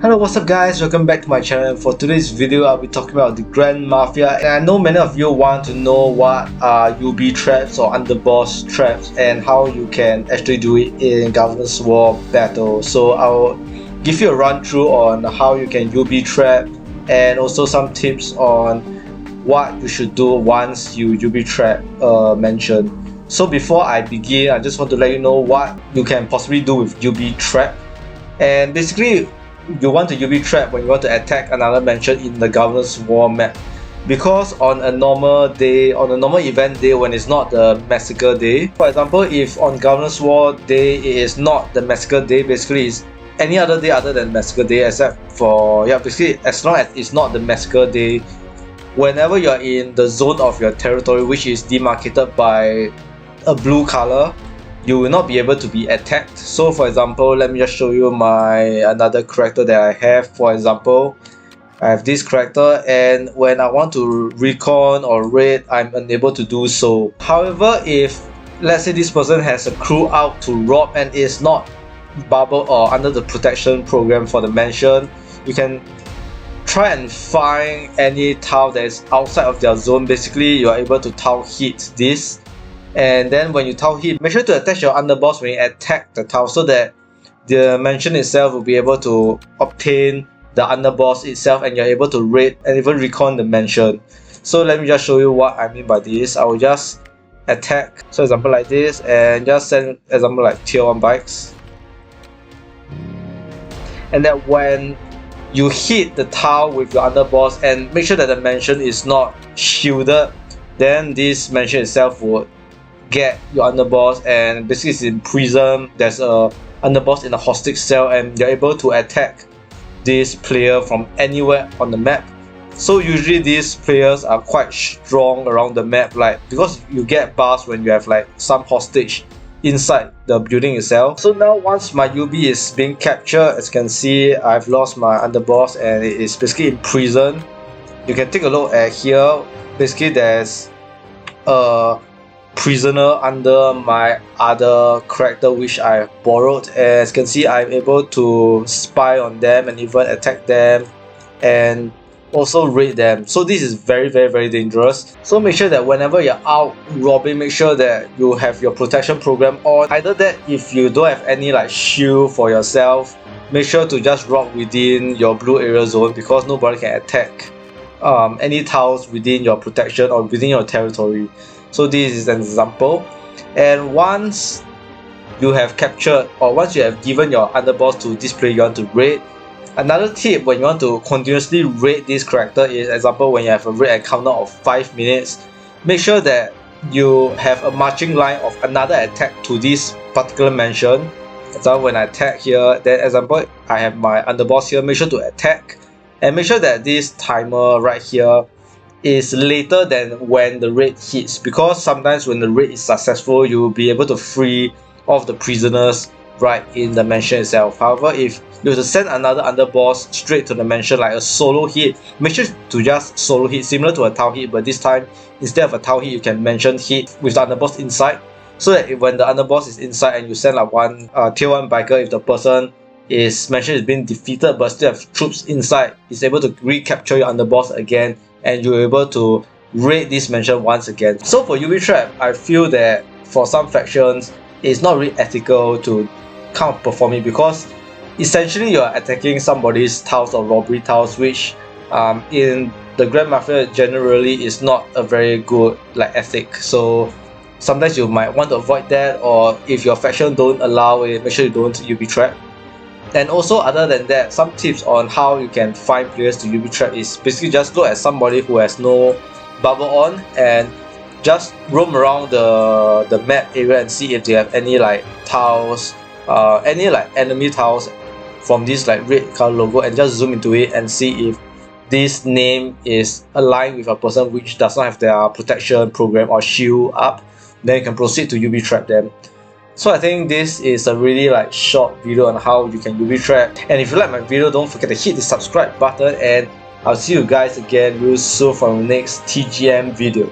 Hello, what's up guys, welcome back to my channel. For today's video I'll be talking about the Grand Mafia, and I know many of you want to know what are UB traps or underboss traps and how you can actually do it in Governance War battle. So I'll give you a run through on how you can UB trap and also some tips on what you should do once you UB trap mentioned. So before I begin, I just want to let you know what you can possibly do with UB trap. And basically you want to UB trap when you want to attack another mention in the Governance War map, because on a normal day, on a normal event day when it's not the massacre day, for example, if on Governance War day it is not the massacre day, basically it's any other day other than massacre day except for, basically as long as it's not the massacre day, whenever you're in the zone of your territory which is demarcated by a blue color, you will not be able to be attacked. So for example, let me just show you another character that I have. For example, I have this character, and when I want to recon or raid, I'm unable to do so. However, if let's say this person has a crew out to rob and is not bubble or under the protection program for the mansion, you can try and find any tile that is outside of their zone. Basically, you are able to tile hit this, and then when you tile hit, make sure to attach your underboss when you attack the tile so that the mansion itself will be able to obtain the underboss itself and you're able to raid and even recon the mansion. So let me just show you what I mean by this. I will just attack, so example like this, and just send example like tier 1 bikes, and then when you hit the tile with your underboss and make sure that the mansion is not shielded, then this mansion itself would get your underboss, and basically it's in prison. There's a underboss in a hostage cell and you're able to attack this player from anywhere on the map. So usually these players are quite strong around the map, like because you get bars when you have like some hostage inside the building itself. So now once my UB is being captured, as you can see, I've lost my underboss and it is basically in prison. You can take a look at here. Basically there's a prisoner under my other character which I borrowed, and as you can see, I'm able to spy on them and even attack them and also raid them. So this is very dangerous. So make sure that whenever you're out robbing, make sure that you have your protection program on. Either that, if you don't have any like shield for yourself, make sure to just rob within your blue area zone, because nobody can attack any tiles within your protection or within your territory. So this is an example. And once you have captured, or once you have given your underboss to this player you want to raid, another tip when you want to continuously raid this character is, example, when you have a raid encounter of 5 minutes, make sure that you have a marching line of another attack to this particular mansion. So when I attack here, then example, I have my underboss here, make sure to attack, and make sure that this timer right here is later than when the raid hits, because sometimes when the raid is successful, you will be able to free off the prisoners right in the mansion itself. However, if you have to send another underboss straight to the mansion like a solo hit, make sure to just solo hit, similar to a tile hit, but this time instead of a tile hit you can mansion hit with the underboss inside, so that when the underboss is inside and you send like one tier 1 biker, if the person is mansion is being defeated but still have troops inside, is able to recapture your underboss again and you're able to raid this mansion once again. So for UB trap, I feel that for some factions it's not really ethical to kind of perform it, because essentially you're attacking somebody's tiles or robbery tiles, which in the Grand Mafia generally is not a very good like ethic. So sometimes you might want to avoid that, or if your faction don't allow it, make sure you don't UB trap. And also, other than that, some tips on how you can find players to UB trap is basically just look at somebody who has no bubble on and just roam around the map area and see if they have any like tiles, any like enemy tiles from this like red color logo, and just zoom into it and see if this name is aligned with a person which does not have their protection program or shield up. Then you can proceed to UB trap them. So I think this is a really like short video on how you can UB trap. And if you like my video, don't forget to hit the subscribe button, and I'll see you guys again real soon for the next TGM video.